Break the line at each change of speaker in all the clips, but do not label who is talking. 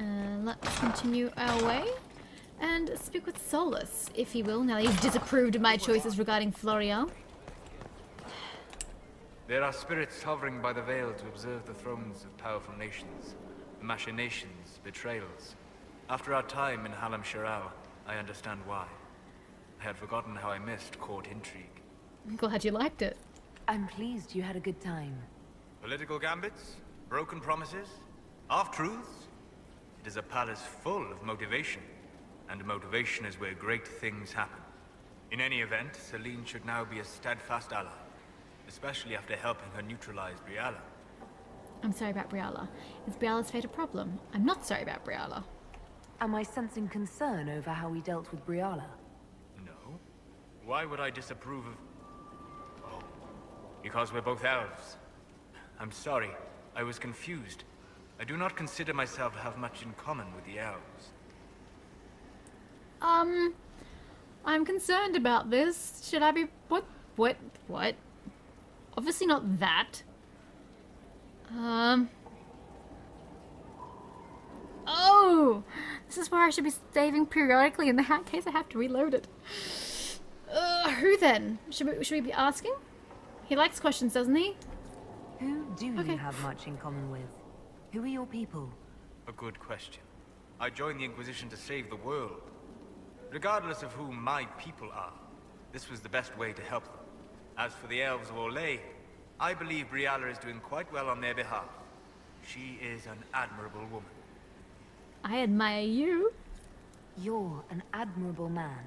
Let's continue our way and speak with Solus, if he will, now that he's disapproved of my choices regarding Florian.
There are spirits hovering by the veil to observe the thrones of powerful nations, machinations, betrayals. After our time in Halam Shiral, I understand why. I had forgotten how I missed court intrigue.
I'm glad you liked it.
I'm pleased you had a good time.
Political gambits, broken promises, half-truths. It is a palace full of motivation, and motivation is where great things happen. In any event, Celine should now be a steadfast ally, especially after helping her neutralize Briala.
I'm sorry about Briala. Is Briala's fate a problem? I'm not sorry about Briala.
Am I sensing concern over how we dealt with Briala?
No. Why would I disapprove of... Oh, because we're both elves. I'm sorry, I was confused. I do not consider myself to have much in common with the elves.
I'm concerned about this. Should I be... What? Obviously not that. Oh! This is where I should be saving periodically. In that case, I have to reload it. Who then? Should we be asking? He likes questions, doesn't he?
Who do you have much in common with? Who are your people?
A good question. I joined the Inquisition to save the world. Regardless of who my people are, this was the best way to help them. As for the elves of Orlais, I believe Briala is doing quite well on their behalf. She is an admirable woman.
I admire you.
You're an admirable man.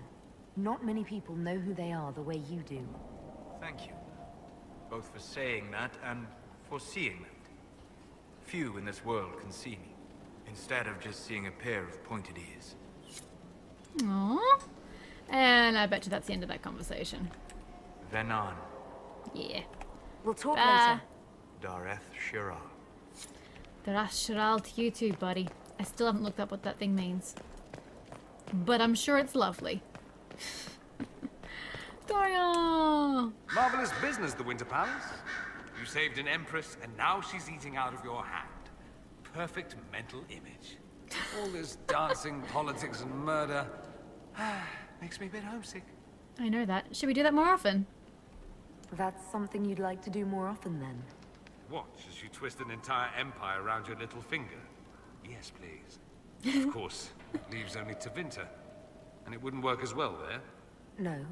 Not many people know who they are the way you do.
Thank you. Both for saying that and for seeing that. Few in this world can see me, instead of just seeing a pair of pointed ears.
Aww. And I bet you that's the end of that conversation.
Venan.
Yeah.
We'll talk later.
Dareth Shiral.
Dareth Shiral to you too, buddy. I still haven't looked up what that thing means. But I'm sure it's lovely. Dorian!
Marvelous business, the Winter Palace. You saved an empress, and now she's eating out of your hand. Perfect mental image. All this dancing, politics, and murder makes me a bit homesick.
I know that. Should we do that more often?
That's something you'd like to do more often, then?
Watch as you twist an entire empire around your little finger. Yes, please. Of course, it leaves only Tevinter. And it wouldn't work as well there.
No.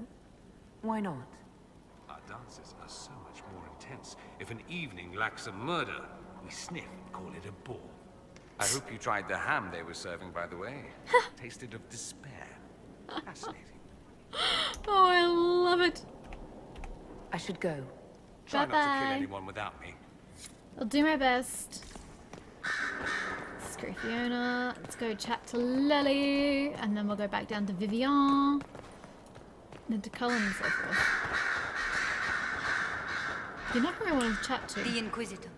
Why not?
Our dances are so much more intense. If an evening lacks a murder, we sniff and call it a ball. I hope you tried the ham they were serving, by the way. Tasted of despair. Fascinating.
Oh, I love it.
I should go.
Try not to
Bye-bye.
kill anyone without me.
I'll do my best. Screw Fiona. Let's go chat to Lily. And then we'll go back down to Vivian. And then to Cullen and so forth. You're not who I want to chat to.
The Inquisitor.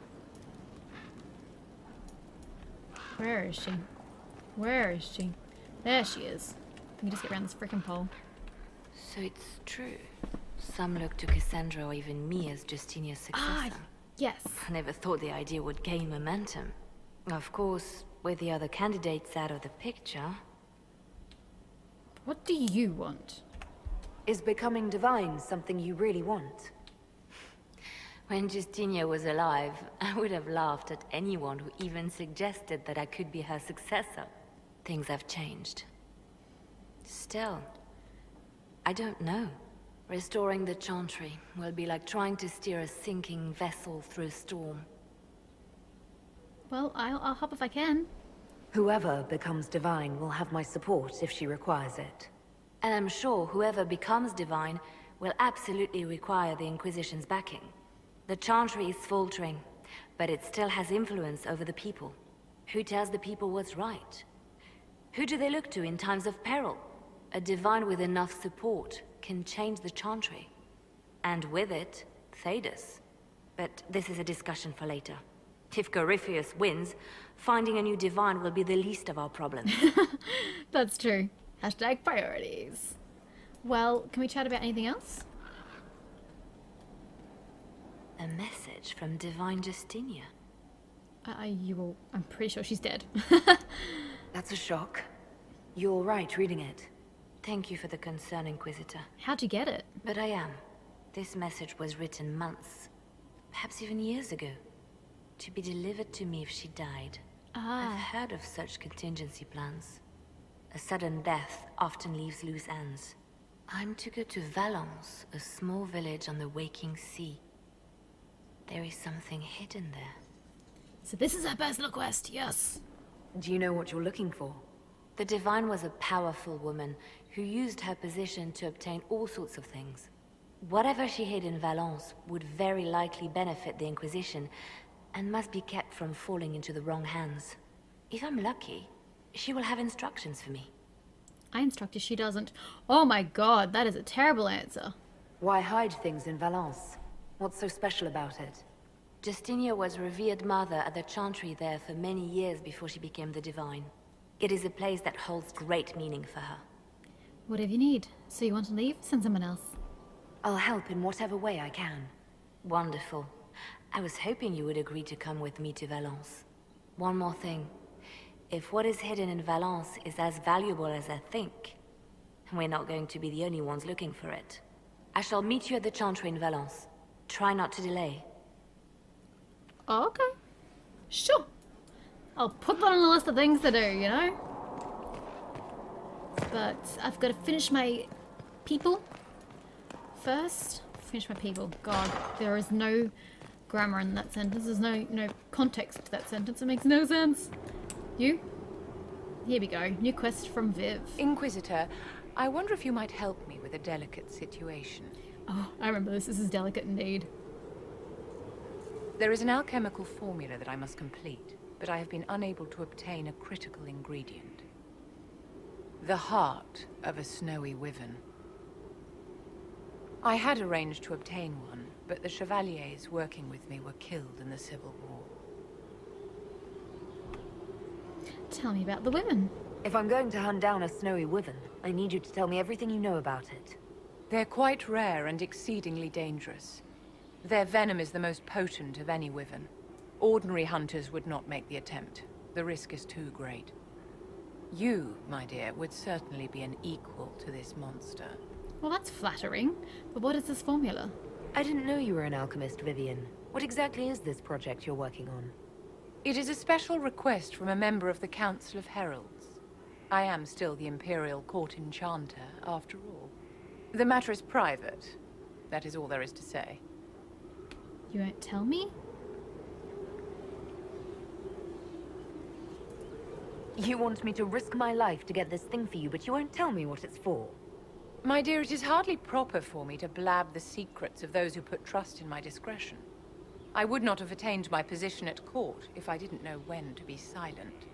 Where is she? Where is she? There she is. Let me just get around this freaking pole.
So it's true. Some look to Cassandra or even me as Justinia's successor.
Yes.
I never thought the idea would gain momentum. Of course, with the other candidates out of the picture...
What do you want?
Is becoming divine something you really want?
When Justinia was alive, I would have laughed at anyone who even suggested that I could be her successor. Things have changed. Still, I don't know. Restoring the Chantry will be like trying to steer a sinking vessel through a storm.
Well, I'll help if I can.
Whoever becomes divine will have my support if she requires it.
And I'm sure whoever becomes divine will absolutely require the Inquisition's backing. The Chantry is faltering, but it still has influence over the people. Who tells the people what's right? Who do they look to in times of peril? A divine with enough support can change the Chantry. And with it, Thedas. But this is a discussion for later. If Corypheus wins, finding a new divine will be the least of our problems.
That's true. Hashtag priorities. Well, can we chat about anything else?
A message from Divine Justinia.
I'm pretty sure she's dead.
That's a shock. You're right reading it.
Thank you for the concern, Inquisitor.
How'd you get it?
But I am. This message was written months, perhaps even years ago, to be delivered to me if she died. I've
Ah,
heard of such contingency plans. A sudden death often leaves loose ends. I'm to go to Valence, a small village on the waking sea. There is something hidden there.
so this is her personal quest, yes.
Do you know what you're looking for?
The Divine was a powerful woman who used her position to obtain all sorts of things. Whatever she hid in Valence would very likely benefit the Inquisition and must be kept from falling into the wrong hands. If I'm lucky, she will have instructions for me.
I instructed, she doesn't. Oh my god, that is a terrible answer.
Why hide things in Valence? What's so special about it?
Justinia was revered mother at the chantry there for many years before she became the Divine. It is a place that holds great meaning for her.
Whatever you need. So you want to leave? Send someone else.
I'll help in whatever way I can.
Wonderful. I was hoping you would agree to come with me to Valence. One more thing. If what is hidden in Valence is as valuable as I think, we're not going to be the only ones looking for it. I shall meet you at the chantry in Valence. Try not to delay.
Oh, okay. Sure. I'll put that on the list of things to do, you know? But I've got to finish my people first. Finish my people. God, there is no grammar in that sentence. There's no context to that sentence. It makes no sense. You? Here we go. New quest from Viv.
Inquisitor, I wonder if you might help me with a delicate situation.
Oh, I remember this. This is delicate indeed.
There is an alchemical formula that I must complete, but I have been unable to obtain a critical ingredient. The heart of a snowy wyvern. I had arranged to obtain one, but the chevaliers working with me were killed in the Civil War.
Tell me about the women.
If I'm going to hunt down a snowy wyvern, I need you to tell me everything you know about it.
They're quite rare and exceedingly dangerous. Their venom is the most potent of any wyvern. Ordinary hunters would not make the attempt. The risk is too great. You, my dear, would certainly be an equal to this monster.
Well, that's flattering. But what is this formula?
I didn't know you were an alchemist, Vivian. What exactly is this project you're working on?
It is a special request from a member of the Council of Heralds. I am still the Imperial Court Enchanter, after all. The matter is private. That is all there is to say.
You won't tell me?
You want me to risk my life to get this thing for you, but you won't tell me what it's for.
My dear, it is hardly proper for me to blab the secrets of those who put trust in my discretion. I would not have attained my position at court if I didn't know when to be silent.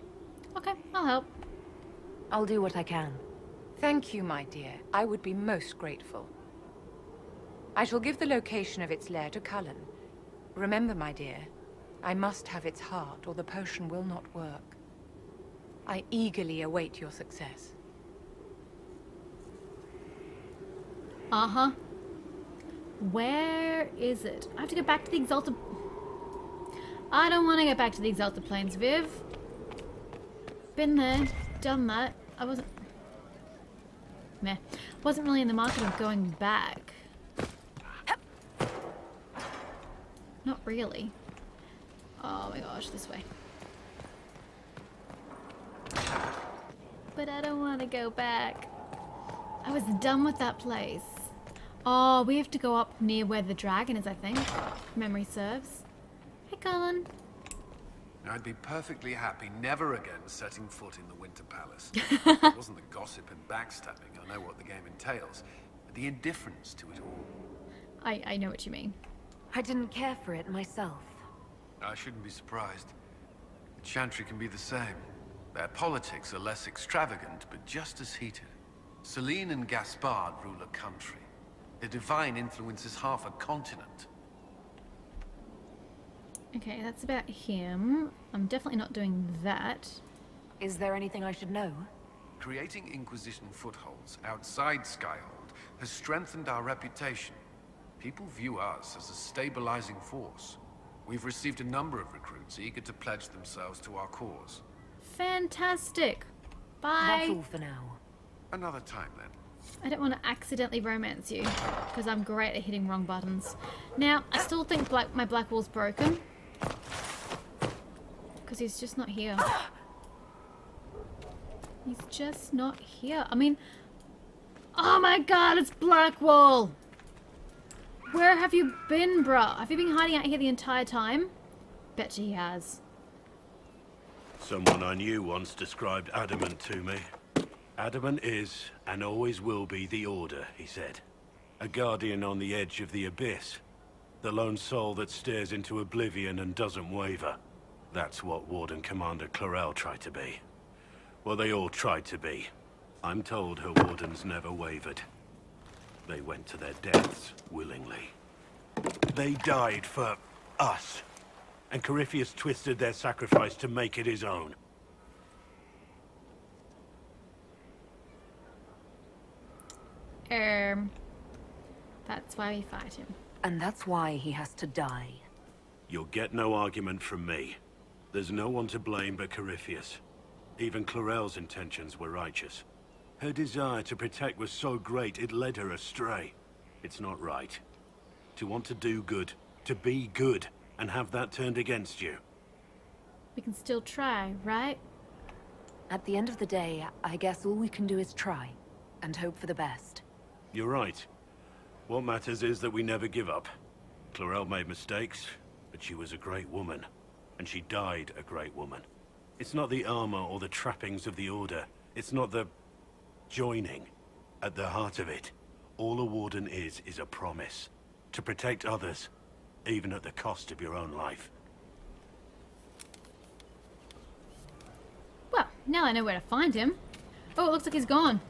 Okay, I'll help.
I'll do what I can.
Thank you, my dear. I would be most grateful. I shall give the location of its lair to Cullen. Remember, my dear, I must have its heart or the potion will not work. I eagerly await your success.
Uh-huh. Where is it? I have to go back to the Exalted... I don't want to go back to the Exalted Plains, Viv. Been there, done that. I wasn't... Meh. Wasn't really in the market of going back. Not really. Oh my gosh, this way. But I don't want to go back. I was done with that place. Oh, we have to go up near where the dragon is, I think. If memory serves. Hey, Colin.
I'd be perfectly happy never again setting foot in the Winter Palace. It wasn't the gossip and backstabbing, I know what the game entails, but the indifference to it all.
I know what you mean.
I didn't care for it myself.
I shouldn't be surprised. The Chantry can be the same. Their politics are less extravagant, but just as heated. Celine and Gaspard rule a country. The Divine influences half a continent.
Okay, that's about him. I'm definitely not doing that.
Is there anything I should know?
Creating Inquisition footholds outside Skyhold has strengthened our reputation. People view us as a stabilizing force. We've received a number of recruits eager to pledge themselves to our cause.
Fantastic. Bye.
That's all for now.
Another time, then.
I don't want to accidentally romance you, because I'm great at hitting wrong buttons. Now, I still think my black wall's broken. Because he's just not here. He's just not here. I mean... Oh my god, it's Blackwall! Where have you been, bruh? Have you been hiding out here the entire time? Betcha he has.
Someone I knew once described Adamant to me. Adamant is, and always will be, the Order, he said. A guardian on the edge of the abyss. The lone soul that stares into oblivion and doesn't waver. That's what Warden Commander Clarel tried to be. Well, they all tried to be. I'm told her wardens never wavered. They went to their deaths willingly. They died for us. And Corypheus twisted their sacrifice to make it his own.
That's why we fight him.
And that's why he has to die.
You'll get no argument from me. There's no one to blame but Corypheus. Even Clarel's intentions were righteous. Her desire to protect was so great it led her astray. It's not right. To want to do good, to be good, and have that turned against you.
We can still try, right?
At the end of the day, I guess all we can do is try. And hope for the best.
You're right. What matters is that we never give up. Clarel made mistakes, but she was a great woman. And she died a great woman. It's not the armor or the trappings of the Order. It's not the... joining. At the heart of it, all a Warden is a promise. To protect others, even at the cost of your own life.
Well, now I know where to find him. Oh, it looks like he's gone.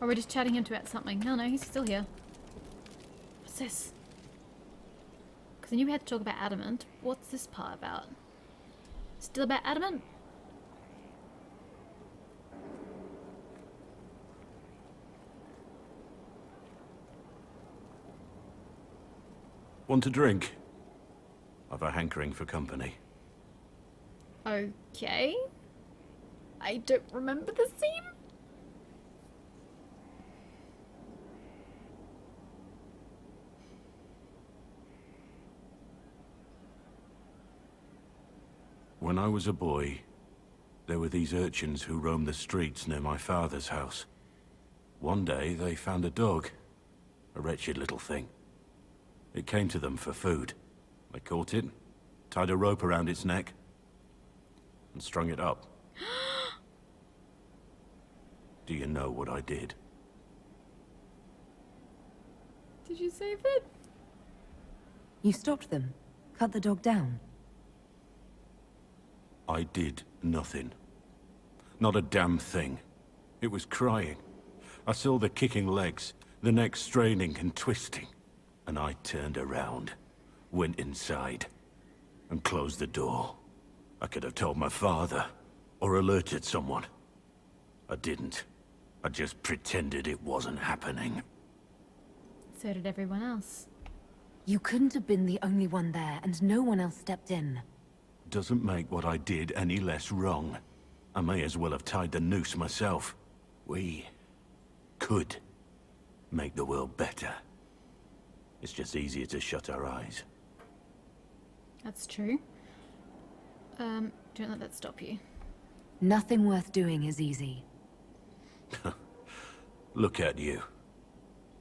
Or we're just chatting him about something. No, he's still here. What's this? Because I knew we had to talk about Adamant. What's this part about? Still about Adamant?
Want a drink? I've a hankering for company.
Okay. I don't remember the scene.
When I was a boy, there were these urchins who roamed the streets near my father's house. One day, they found a dog. A wretched little thing. It came to them for food. They caught it, tied a rope around its neck, and strung it up. Do you know what I did?
Did you save it?
You stopped them. Cut the dog down.
I did nothing. Not a damn thing. It was crying. I saw the kicking legs, the neck straining and twisting. And I turned around, went inside, and closed the door. I could have told my father, or alerted someone. I didn't. I just pretended it wasn't happening.
So did everyone else.
You couldn't have been the only one there, and no one else stepped in.
Doesn't make what I did any less wrong. I may as well have tied the noose myself. We could make the world better. It's just easier to shut our eyes.
That's true. Don't let that stop you.
Nothing worth doing is easy.
Look at you.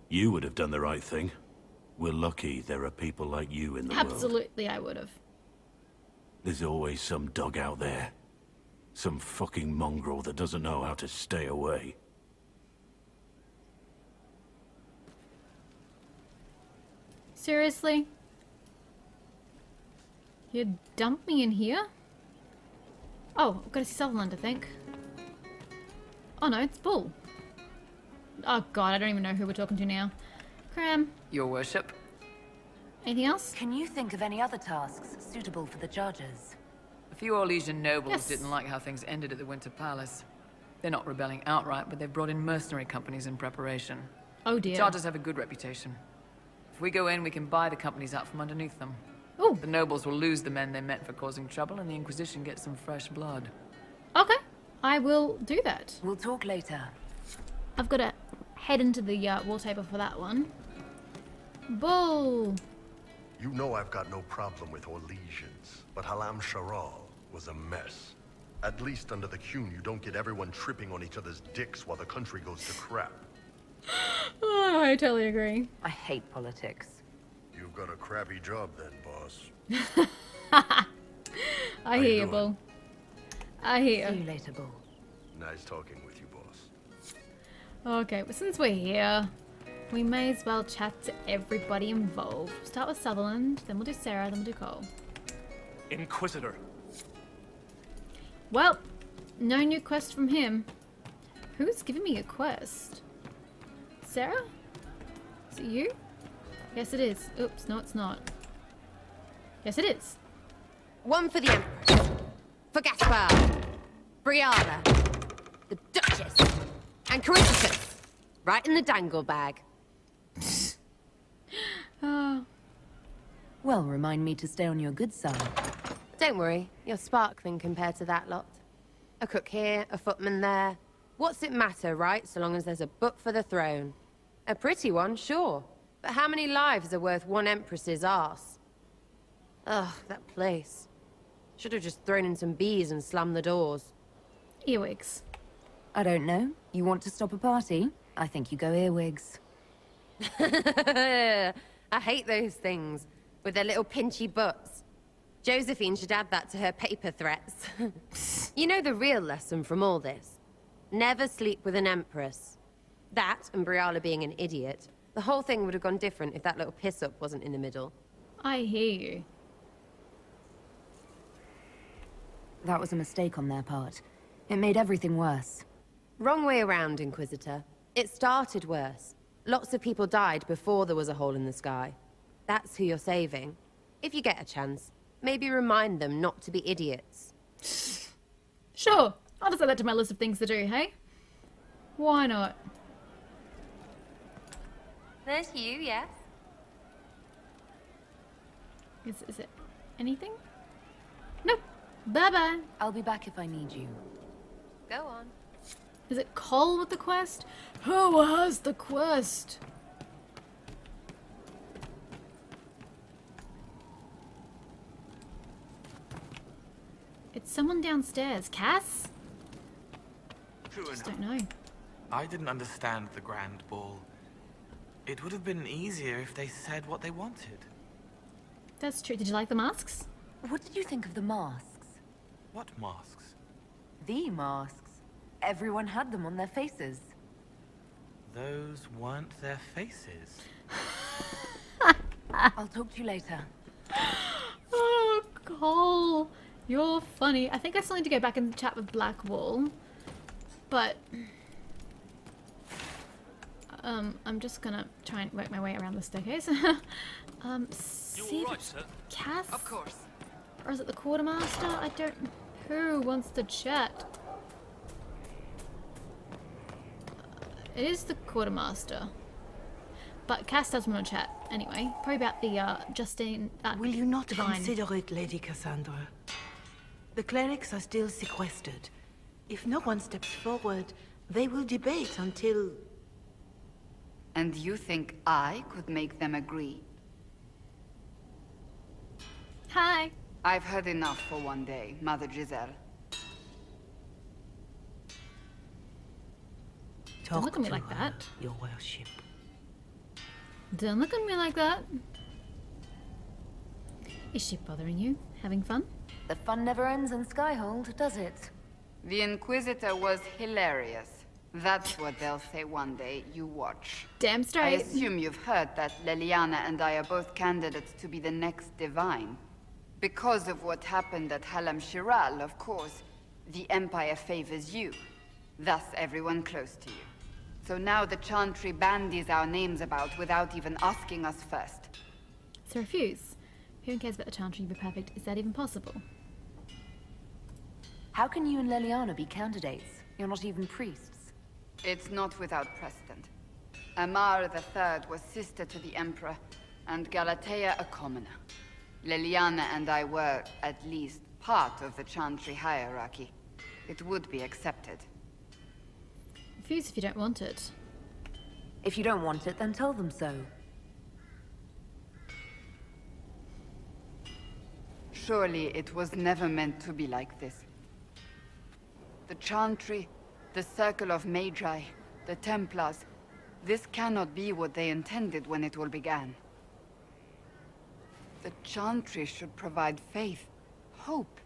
You would have done the right thing. We're lucky there are people like you in the world.
Absolutely, I would have.
There's always some dog out there. Some fucking mongrel that doesn't know how to stay away.
Seriously? You dumped me in here? Oh, I've got to see Sutherland, I think. Oh no, it's Bull. Oh god, I don't even know who we're talking to now. Cram.
Your worship.
Anything else?
Can you think of any other tasks suitable for the Chargers?
A few Orlesian nobles
Yes.
didn't like how things ended at the Winter Palace. They're not rebelling outright, but they've brought in mercenary companies in preparation.
Oh dear.
Chargers have a good reputation. If we go in, we can buy the companies out from underneath them.
Oh,
The nobles will lose the men they met for causing trouble, and the Inquisition gets some fresh blood.
okay. I will do that.
We'll talk later.
I've got to head into the wallpaper for that one. Bull!
You know I've got no problem with Orlesians, but Halam Sharal was a mess. At least under the Qun, you don't get everyone tripping on each other's dicks while the country goes to crap.
Oh, I totally agree.
I hate politics.
You've got a crappy job then, boss.
I hear you, Bull. I hear
See
you.
you later, Bull.
Nice talking with you, boss.
Okay, well, since we're here, we may as well chat to everybody involved. Start with Sutherland, then we'll do Sarah, then we'll do Cole.
Inquisitor.
Well, no new quest from him. Who's giving me a quest? Sarah? Is it you? Yes, it is. Oops, no, it's not. Yes, it is.
One for the Empress. For Gaspard. Brianna. The Duchess. And Inquisition. Right in the dangle bag.
Oh,
Well, remind me to stay on your good side.
Don't worry, you're sparkling compared to that lot. A cook here, a footman there. What's it matter, right? So long as there's a book for the throne. A pretty one, sure. But how many lives are worth one Empress's arse? Ugh, that place. Should have just thrown in some bees and slammed the doors.
earwigs.
I don't know. You want to stop a party? I think you go earwigs.
I hate those things, with their little pinchy butts. Josephine should add that to her paper threats. You know the real lesson from all this? Never sleep with an Empress. That, and Briala being an idiot. The whole thing would have gone different if that little piss-up wasn't in the middle.
I hear you.
That was a mistake on their part. It made everything worse.
Wrong way around, Inquisitor. It started worse. Lots of people died before there was a hole in the sky. That's who you're saving. If you get a chance, maybe remind them not to be idiots.
Sure, I'll just add that to my list of things to do, hey? Why not?
There's you, yes?
Is it anything? Nope. Bye-bye.
I'll be back if I need you.
Go on.
Is it Cole with the quest? Who has the quest? It's someone downstairs. Cass?
True
Just
enough.
don't know.
I didn't understand the Grand Ball. It would have been easier if they said what they wanted.
That's true. Did you like the masks?
What did you think of the masks?
What masks?
The masks. Everyone had them on their faces.
Those weren't their faces.
I'll talk to you later.
Oh, Cole. You're funny. I think I still need to go back and chat with Blackwall. But... I'm just gonna try and work my way around the staircase. See if it's Cass?
Of course.
Or is it the quartermaster? I don't... Who wants to chat? It is the quartermaster. But Cass does want to chat anyway. Probably about the, Justine...
Will you not
Divine.
consider it, Lady Cassandra? The clerics are still sequestered. If no one steps forward, they will debate until...
And you think I could make them agree?
Hi.
I've heard enough for one day, Mother Giselle.
Don't look at me
to
like
her,
that.
Your worship.
Don't look at me like that. Is she bothering you? Having fun?
The fun never ends in Skyhold, does it?
The Inquisitor was hilarious. That's what they'll say one day. You watch.
Damn
I
straight.
assume you've heard that Leliana and I are both candidates to be the next Divine. Because of what happened at Halam Shiral, of course, the Empire favors you. Thus, everyone close to you. So now the Chantry bandies our names about without even asking us first.
So refuse. Who cares about the Chantry be perfect? Is that even possible?
How can you and Leliana be candidates? You're not even priests.
It's not without precedent. Amar III was sister to the Emperor, and Galatea a commoner. Leliana and I were, at least, part of the Chantry hierarchy. it would be accepted.
Refuse if you don't want it.
If you don't want it, then tell them so.
Surely it was never meant to be like this. The Chantry, the Circle of Magi, the Templars, this cannot be what they intended when it all began. The Chantry should provide faith, hope.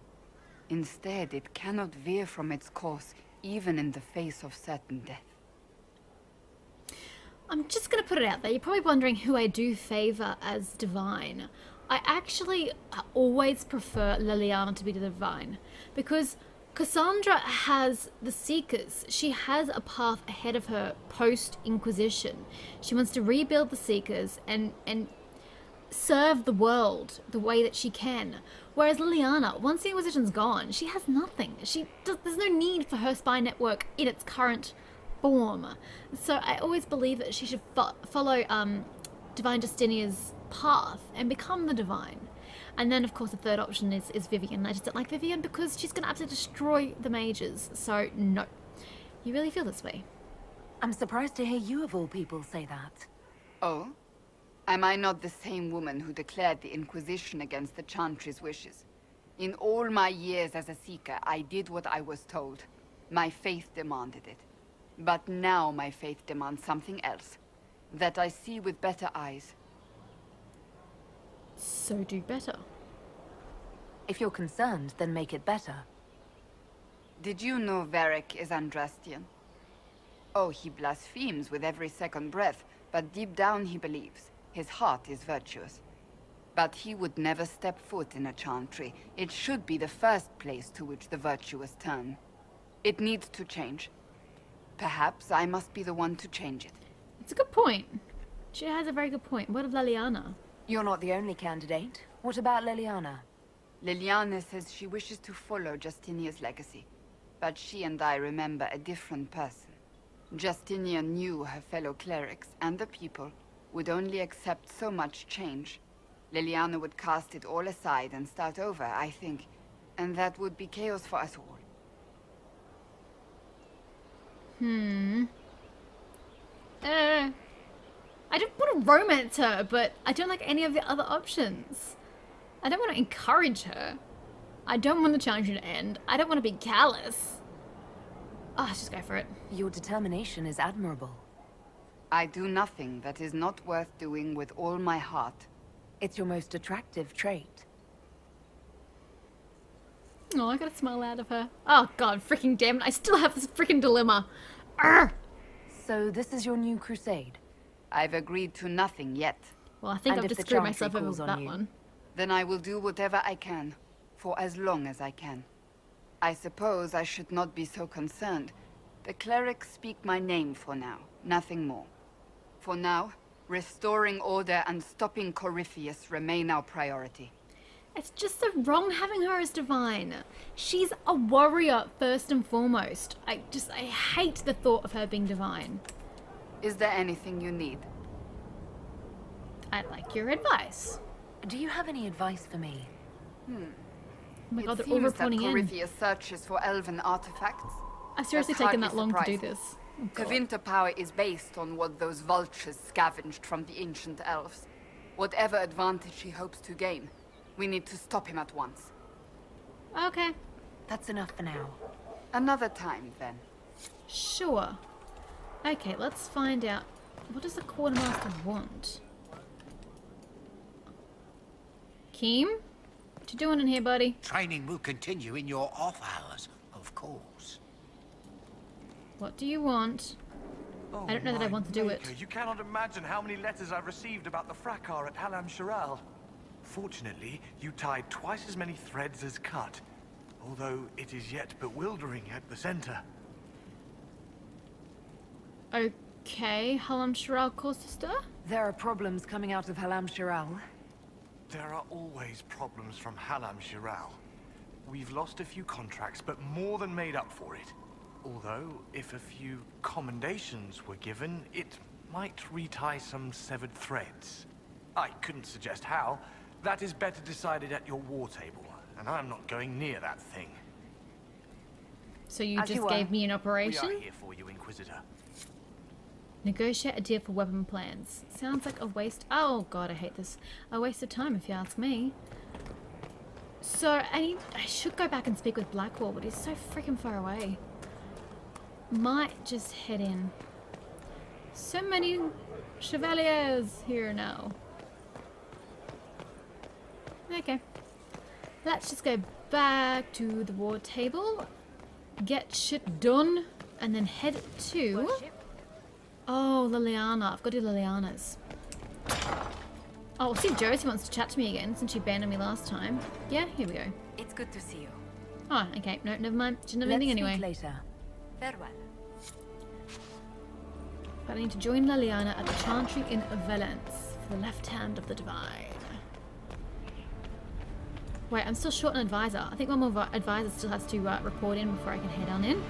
Instead, it cannot veer from its course, even in the face of certain death.
I'm just gonna put it out there. You're probably wondering who I do favor as divine. I actually always prefer Liliana to be the divine, because Cassandra has the Seekers. She has a path ahead of her post-Inquisition. She wants to rebuild the Seekers and serve the world the way that she can. Whereas Liliana, once the Inquisition's gone, she has nothing. There's no need for her spy network in its current form. So I always believe that she should follow Divine Justinia's path and become the divine. And then, of course, the third option is Vivian. I just don't like Vivian because she's going to absolutely destroy the mages. So, no. You really feel this way?
I'm surprised to hear you, of all people, say that.
Oh? Am I not the same woman who declared the Inquisition against the Chantry's wishes? In all my years as a Seeker, I did what I was told. My faith demanded it. But now my faith demands something else. That I see with better eyes.
So do better.
If you're concerned, then make it better.
Did you know Varric is Andrastian? Oh, he blasphemes with every second breath, but deep down he believes. His heart is virtuous. But he would never step foot in a Chantry. It should be the first place to which the virtuous turn. It needs to change. Perhaps I must be the one to change it.
It's a good point. She has a very good point. What of Liliana?
You're not the only candidate. What about Liliana?
Liliana says she wishes to follow Justinia's legacy. But she and I remember a different person. Justinia knew her fellow clerics and the people would only accept so much change. Liliana would cast it all aside and start over, I think. And that would be chaos for us all.
I don't want to romance her, but I don't like any of the other options. I don't want to encourage her. I don't want the challenge to end. I don't want to be callous. Let's just go for it.
Your determination is admirable.
I do nothing that is not worth doing with all my heart.
It's your most attractive trait.
Oh, I got a smile out of her. Oh god, freaking damn it. I still have this freaking dilemma. Arrgh!
So this is your new crusade?
I've agreed to nothing yet.
Well, I think I've just screwed myself over with that one.
Then I will do whatever I can, for as long as I can. I suppose I should not be so concerned. The clerics speak my name for now, nothing more. For now, restoring order and stopping Corypheus remain our priority.
It's just so wrong having her as divine. She's a warrior first and foremost. I hate the thought of her being divine.
Is there anything you need?
I'd like your advice.
Do you have any advice for me?
Oh my god,
It
they're all
seems that
reporting in.
Corypheus searches for elven artifacts.
I've seriously
That's
taken that
hardly
long to do
surprising.
this. Oh,
Her
God.
winter power is based on what those vultures scavenged from the ancient elves. Whatever advantage he hopes to gain, we need to stop him at once.
Okay.
That's enough for now.
Another time, then.
Sure. Okay, let's find out. What does the quartermaster want? Keem? What you doing in here, buddy?
Training will continue in your off hours, of course.
What do you want? I don't know that I want to do it.
You cannot imagine how many letters I've received about the fracas at Halam Shiral. Fortunately, you tied twice as many threads as cut, although it is yet bewildering at the center.
Okay, Halam Shiral caused a stir?
There are problems coming out of Halam Shiral.
There are always problems from Halam Shiral. We've lost a few contracts, but more than made up for it. Although, if a few commendations were given, it might retie some severed threads. I couldn't suggest how. That is better decided at your war table, and I'm not going near that thing.
So you
As
just
you
gave
were.
me an
We
operation?
are here for you, Inquisitor.
Negotiate a deal for weapon plans. Sounds like a waste. Oh god, I hate this. A waste of time, if you ask me. So I should go back and speak with Blackwall, but he's so freaking far away. Might just head in. So many chevaliers here now. Okay. Let's just go back to the war table, get shit done, and then head to... Oh, Liliana. I've got to do Liliana's. Oh, we'll see if Josie wants to chat to me again since she abandoned me last time. Yeah, here we go.
It's good to see you.
Oh, okay. No, never mind. Shouldn't have anything anyway.
later.
Farewell.
But I need to join Liliana at the Chantry in Valence for the left hand of the Divine. Wait, I'm still short an advisor. I think one more advisor still has to report in before I can head on in.